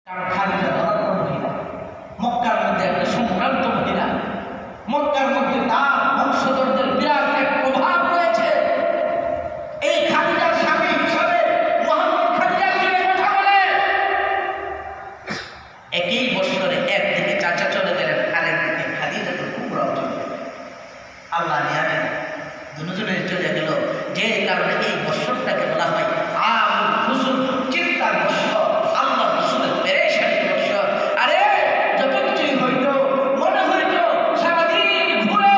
খাদিজা ধরার মহিলা, মক্কার মধ্যে একটা সম্ভ্রান্ত মহিলা, মক্কার মধ্যে তার বংশধরদের বিরাট এক প্রভাব রয়েছে। এই খাদিজার স্বামী হিসাবে মুহাম্মদ খাদিজার জন্য কথা বলে। একই বছরে একদিকে চাচা চলে গেলেন, আরেকদিকে খাদিজাতুল কুবরা চলে গেলেন। আল্লাহ নিয়ামে দুজনে চলে গেল, যে কারণে এই বছরটাকে বলা হয় আমুল হুজুন, চিন্তার বছর, আল্লাহ রসুলের পেরেশানির বছর। আরে যত কিছুই হইতো, মনে হইতো সারাদিন ঘুরে,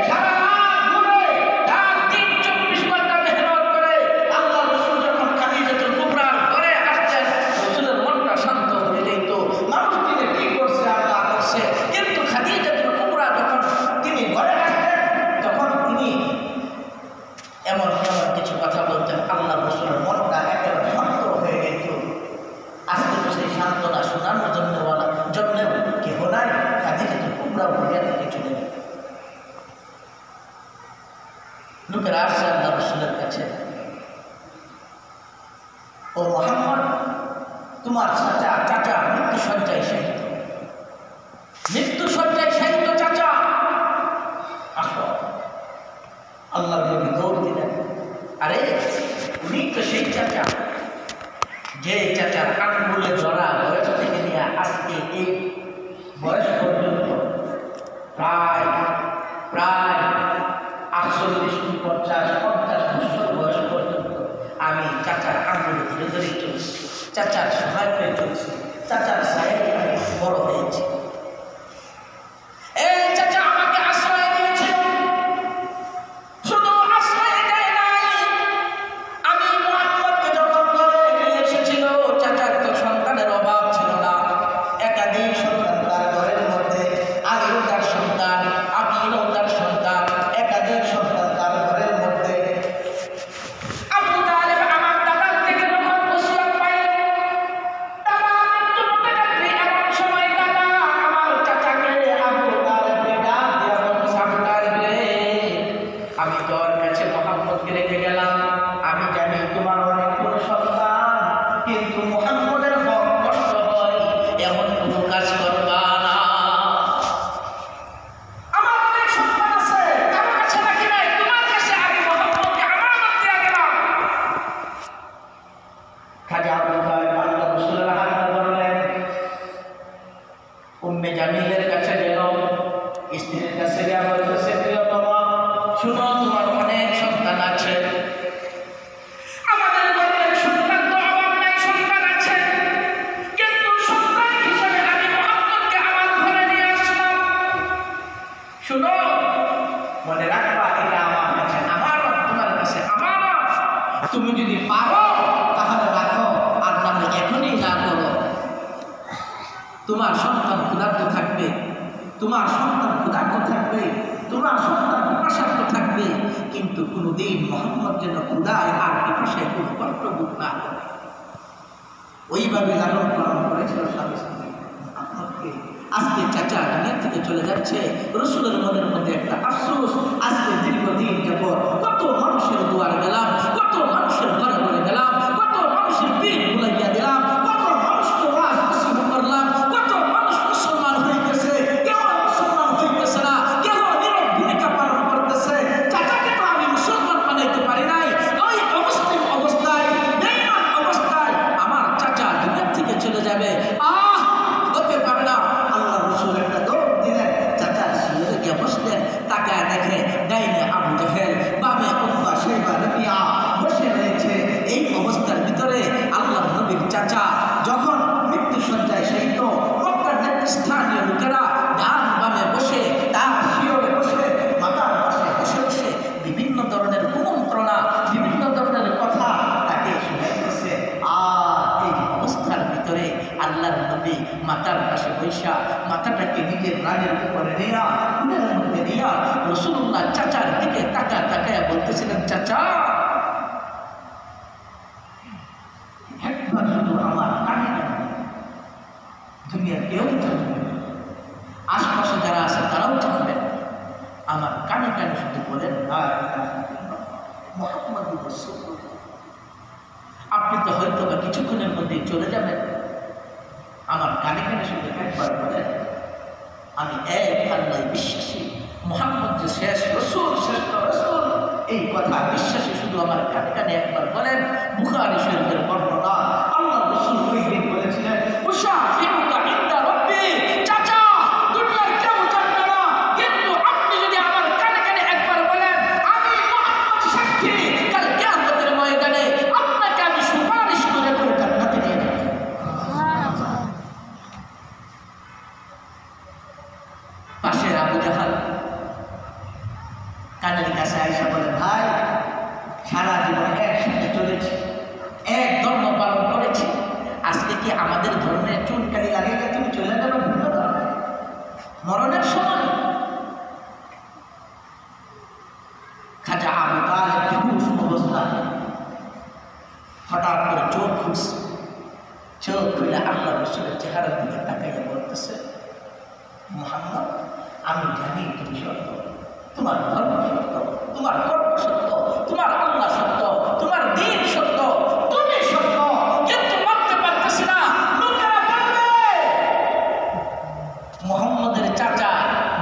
সারা রাত ঘুরে, রাত দিন 24 ঘন্টা মেহনত করে আল্লাহ রসুল যখন খাদিজাতুল কুবরার ঘরে আসতেন, রসুলের মনটা শান্ত হয়ে যেত। মানুষ তিনি কি করছে, আল্লাহ করছে, কিন্তু খাদিজাতুল কুবরা যখন তিনি ঘরে আসতেন, তখন তিনি এমন এমন কিছু কথা বলতেন, আল্লাহ রসুলের মনটা একেবারে শান্ত হয়ে যেত। আজকে তো সেই সান্ত্বনা শোনানোর জন্য কেহ নাই, খাদিজাতুল কুবরা দুনিয়া থেকে চলে গেল। লোকেরা আসছে আল্লাহ রসুলের কাছে, ও মুহাম্মদ, তোমার চাচা মৃত্যু শয্যায় শায়িত, মৃত্যু শয্যায় শায়িত চাচা, আসো। আল্লাহ নবী দৌড় দিলেন। আরে উনি তো সেই চাচা, যে চাচার আঙ্গুলে জড়া বয়স থেকে নিয়ে আজকে এই বয়স পর্যন্ত প্রায় 48-50 বছর বয়স পর্যন্ত আমি চাচার আঙ্গুলে ধরে ধরে চলছি, চাচার সহায় করে চলছি, চাচার সাহেব আমি বড় হয়েছি। উম্মে জামিলের কাছে গেল, স্ত্রীর কাছে গিয়ে বলতেছে, প্রিয়তমা শুনো, তোমার অনেক সন্তান আছে, আমাদের ঘরের সন্তান তো অভাব নাই, সন্তান আছে, কিন্তু সন্তান হিসেবে আমি মুহাম্মদকে আমার ঘরে নিয়ে আসলাম। শুনো, মনে রাখবা, এটা আমার কাছে আমানত, তোমার কাছে আমানত। তুমি যদি পারো তাহলে রাখো, আর নাহলে এখনই না করো। তোমার সন্তান ক্ষুধার্ত থাকবে, তোমার সন্তান ক্ষুধার্ত থাকবে, তোমার সন্তান পিপাসার্ত থাকবে, কিন্তু কোনোদিন মুহাম্মদ যেন ক্ষুধায় আর পিপাসায় কোনো কষ্ট ভোগ না করে। ওইভাবে লালন পালন করেছিল স্বামী স্ত্রী মুহাম্মদকে। আজকে চাচা দুনিয়া থেকে চলে যাচ্ছে, রসুলের মনের মধ্যে একটা আফসোস। আজকে দীর্ঘদিন যাবত কত মানুষের দুয়ারে গেলাম, কত মানুষের ঘরে ঘরে গেলাম, কত মানুষের পেট বুলাইয়া দিলাম, কত মানুষকে ওয়াজ নসিহত করলাম, কত মানুষ মুসলমান হইতেছে, কেউ মুসলমান হইতেছে না, কেউ নীরব ভূমিকা পালন করতেছে। চাচাকে তো আমি মুসলমান বানাইতে পারি নাই। ওই অবস্থায় বেঈমান অবস্থায় আমার চাচা দুনিয়া থেকে চলে যাবে, হতে পারে না। আল্লাহ রসুল একটা দৌড় দিলেন, চাচার শিরে গিয়ে বসলেন, তাকায় দেখে ডাইনে আবু জাহেল, বামে উতবা শাইবা রাবিয়া বসে রয়েছে। এই অবস্থার ভিতরে আল্লাহ নবীর চাচা যখন মৃত্যু শয্যায় শায়িত, মক্কার নেতৃস্থানীয় লোকেরা ডান বামে বসে, তার শিরে বসে, মাথার পাশে বসে বসে বিভিন্ন ধরনের কুমন্ত্রণা, বিভিন্ন ধরনের কথা তাকে শোনাইতেছে। আর এই অবস্থার ভিতরে আল্লাহর নবী মাথার পাশে বৈশা, মাথাটাকে নিজের রানের উপরে নেয়া, কুলের মধ্যে নেয়া, রাসূলুল্লাহ চাচার দিকে তাকায় বলতেছিলেন, চাচা একবার শুধু আমার কানে দুনিয়ার কেউ জানবে, আশপাশে যারা আছে তারাও জানবেন, আমার কানে কানে শুধু বলেন মুহাম্মাদুর রাসূলুল্লাহ। আপনি তো হয়তো বা কিছুক্ষণের মধ্যেই চলে যাবেন, আমার কানে কানে শুধু একবার বলেন, আমি এক আল্লাহ বিশ্বাসী, মুহাম্মদ যে শেষ রসুল, শ্রেষ্ঠ রসুল, এই কথা বিশ্বাসী শুধু আমার কানে কানে একবার বলেন। বুখারী শরীফের বর্ণনা, আল্লাহ রসুল ওই দিন বলেছিলেন, উশাফিউকা ইনদা রাব্বি, চাচা দুনিয়ার কেউ জানবে না, কিন্তু আপনি যদি আমার কানে কানে একবার বলেন, আমি মুহাম্মদ সাক্ষী, কাল কিয়ামতের ময়দানে আপনাকে আমি সুপারিশ করে করে জান্নাতে নিয়ে যাব। পাশের আবু জাহাল কানের কাছে আয়েশা বলে, ভাই সারা জীবন একসাথে চলেছি, এক ধর্ম পালন করেছি, আজকে কি আমাদের ধর্মের চুনকালি লাগিয়ে তুমি চলে যাবে ভিন্ন ধর্মে? মরণের সময় খাজা আবু তালেব বেহুশ অবস্থায় হঠাৎ করে চোখ খুলছে, চোখ খুলে আল্লাহ রসুলের চেহারার দিকে তাকাইয়া বলতেছে, মুহাম্মদ, আমি জানি তুমি সত্য, তোমার ধর্ম সত্য, তোমার কর্ম সত্য, তোমার আল্লাহ সত্য, তোমার দিন সত্য, তুমি সত্য, কিন্তু মানতে পারতেছি না। লোকেরা বলবে মুহাম্মদের চাচা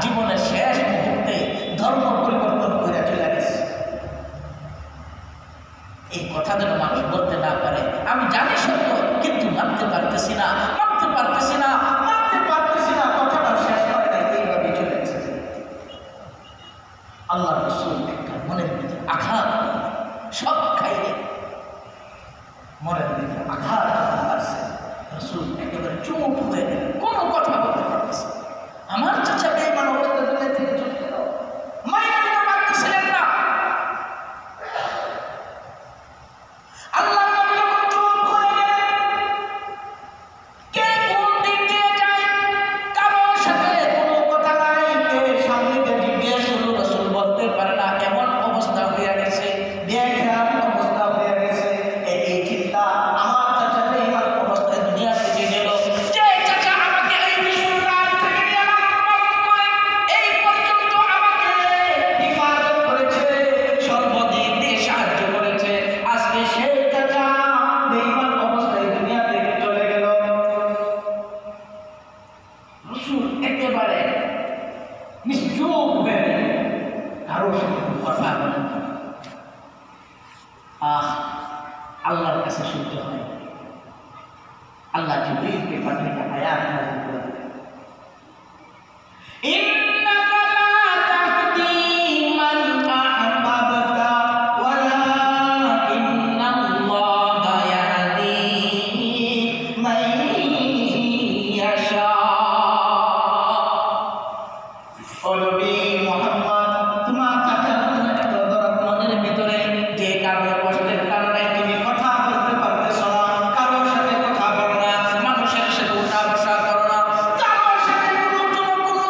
জীবনের শেষ মুহূর্তে ধর্ম পরিবর্তন করে চলে গেছে। এই কথা যেন মানুষ বলতে না পারে, আমি জানি সত্য কিন্তু মানতে পারতেছি না, মানতে পারতেছি না, মানতে পারতেছি না, কথাটা শেষ হয় না, এইভাবে চলে গেছে। আল্লাহ রসুল একটা মনের ভিতরে আঘাত, সব খাইলে মনের ভিতরে আঘাত আসছে। রসুল একেবারে চুপ হয়ে গেলেন, কোনো কথা বলতে পারতেছে। আমার চাচা বেঈমান অবস্থা দুনিয়া থেকে চলে গেল, মাইনে দিতে পারতেছিলেন না। আল্লাহ নবী যখন চুপ হয়ে গেলেন, কে কোন দিক দিয়ে যায়, কারোর সাথে কোনো কথা নাই, কে সামনে দিয়ে জিজ্ঞেস করলো, রসুল বলতে পারে না, এমন অবস্থা হয়ে গেছে, বেখেয়াল অবস্থা হয়ে গেছে। এই চিন্তা, আমার চাচা বেঈমান অবস্থায় দুনিয়া থেকে গেল, যে চাচা আমাকে এই বিশুর রাত থেকে নিয়ে লালন পালন করে এই পর্যন্ত আমাকে হিফাজত করেছে, সর্বদিক দিয়ে সাহায্য করেছে, আজকে সেই চাচা বেঈমান অবস্থায় দুনিয়া থেকে চলে গেল। রসুল একেবারে নিশ্চুপ হয়ে গেলেন, কারোর সাথে কথা বলেন না। আল্লাহর কাছে সহ্য হয়, আল্লাহ জিবরীলকে পাঠিয়ে আয়াত নাযিল করে দিলেন, ইন্নাকা লা তাহদি মান আহবাবতা ওয়ালাকিন্নাল্লাহা ইয়াহদি মান ইয়াশা। ও নবী মুহাম্মদ, তোমার চাচার এত দরদ মনের ভিতরে, যে কারণে কষ্টের কারণে তুমি কথা বলতে পারতেছ না, কারোর সাথে কথা বলো না, মানুষের সাথে উঠা বসা করো না, কারোর সাথে কোনো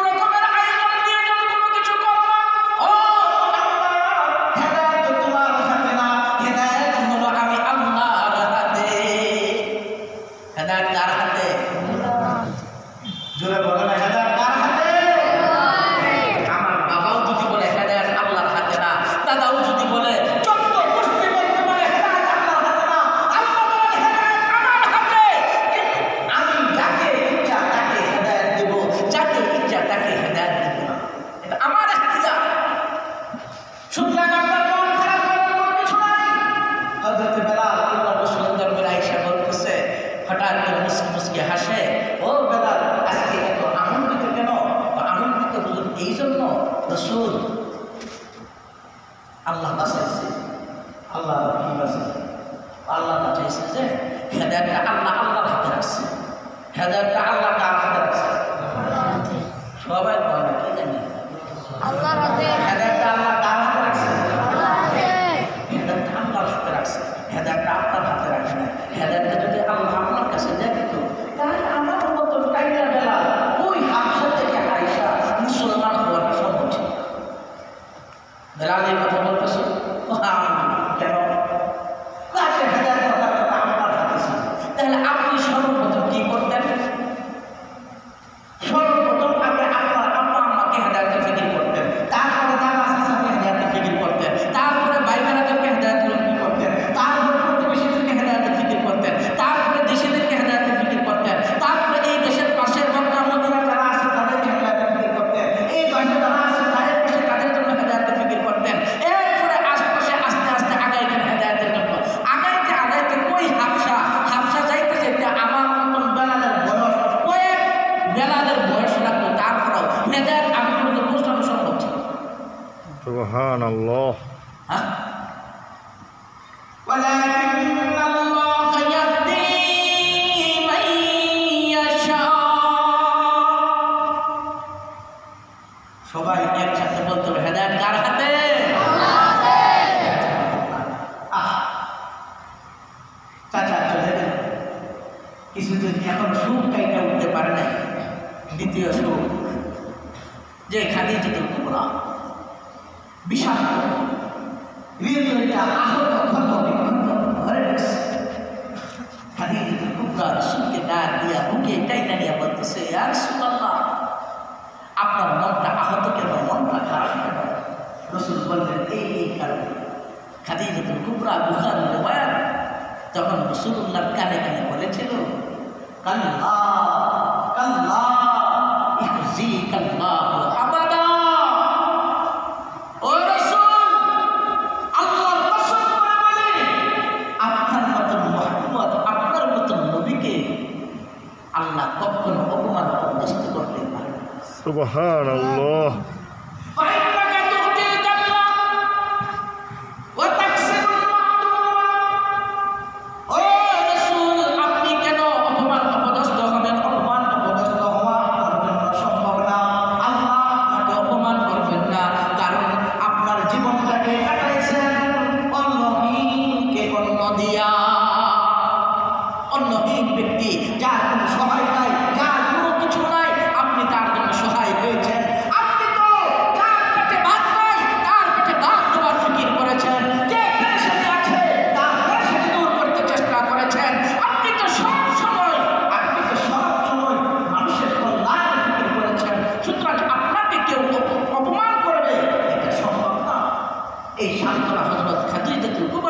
রকমের আয়োজন নিয়োজন কোনো কিছু করো না। ও মুহাম্মদ, হেদায়েত তো তোমার হাতে না, হেদায়েত হলো আমি আল্লাহর হাতে। হেদায়েত কার হাতে? জোরে বলো না, হেদায়েত কার হাতে? আমার বাবাও যদি বলে হেদায়েত আল্লাহর হাতে না, দাদাও যদি বলে, চোদ্দ গোষ্ঠী বলতে পারে হেদায়েত আল্লাহর হাতে না, আল্লাহ বলেন হেদায়েত আমার হাতে। আমি যাকে ইচ্ছা তাকে হেদায়েত দেব, যাকে ইচ্ছা তাকে হেদায়েত দেব না, এটা আমার ইখতিয়ার। সুতরাং আপনার মন খারাপ করার কোনো কিছু নাই। হযরত বেলাল আল্লাহ রাসূলের দরবারে আয়েশা বলতেছে, হঠাৎ করে মুসকি মুসকি হাসে, ও বেলাল, আজকে এত আনন্দিত কেন? আনন্দিত হুজুর এই জন্য, রসুল আল্লাহ বাঁচাইছে। আল্লাহ কি বাঁচাইছে? আল্লাহ বাঁচাইছে যে হেদায়েতটা আল্লাহ আল্লাহর হাতে রাখছে। হেদায়েতটা আল্লাহ কার হাতে রাখছে? সবাই বলে কি জানি আল্লাহর হাতে। হেদায়েতটা আল্লাহ কার হাতে রাখছে? আল্লাহর হাতে। হেদায়েতটা আল্লাহর হাতে রাখছে, হেদায়েতটা আপনার হাতে রাখে না। হেদায়েতটা যদি আল্লাহ আপনার কাছে দেয় দিত, তাহলে আমার মতো টাইলা বেলাল ওই হাবশা থেকে আয়েশা মুসলমান হওয়াটা সম্ভব ছিল। বেলাল এই কথা বলতেছে, কেন? কাছে হেদায়েত কথা আপনার হাতে ছিল, তাহলে আপনি সর্বপ্রথম কি করতেন? সর্বপ্রথম আপনি আপনার আম্মা আম্মাকে হেদায়েতের ফিকির করতেন, তারপর বেলালের বয়স লাগতো, তারপরেও হেদায়েত আমি পর্যন্ত পৌঁছানো সম্ভব ছিল। সুবহানাল্লাহ। হ্যাঁ, ওয়ালাকিন আল্লাহ ইয়াহদি মান ইয়াশা। সবাই একসাথে বলতে হবে, হেদায়েত কার হাতে? চাচা চলে গেল, কিছুদিন এখন সুখ কাইটা উঠতে পারে না। দ্বিতীয় সুখ যে খাদিজাতুল কুবরা বিষাক্ত হৃদয়টা আহত ক্ষত বিক্ষত হয়ে গেছে। খাদিজাতুল কুবরা রাসূলকে ডাক দিয়া বুকে টাইনা নিয়ে বলতেছে, ইয়া রাসূলুল্লাহ, আপনার মনটা আহত কেন, মনটা খারাপ কেন? রাসূল বললেন, এই কারণে। খাদিজাতুল কুবরা বুখারী riwayat, তখন রাসূলুল্লাহর কানে কানে বলেছিল, কাল্লা কাল্লা ইখজিকাল্লাহু আবাদা। ও রাসূল, আল্লাহর কসম করে বলে, আপনার মতন মুহাম্মদ, আপনার মতন নবীকে আল্লাহ কখনো অপমান পর্যস্ত করতে পারে না। সুবহানাল্লাহ। অন্যহীন ব্যক্তি, যার কোনো সহায় নাই, যার কোনো কিছু নাই, আপনি তার জন্য সহায় হয়েছেন। আপনি তো যার পেটে ভাত নাই, তার পেটে ভাত দেওয়ার ফিকির করেছেন। যে পেরেশানি আছে, তার পেরেশানি দূর করতে চেষ্টা করেছেন। আপনি তো সব সময় মানুষের কল্যাণের ফিকির করেছেন। সুতরাং আপনাকে কেউ অপমান করবে, এটা সম্ভব না। এই সান্ত্বনা হযরত খাদিজাতুল কুবরা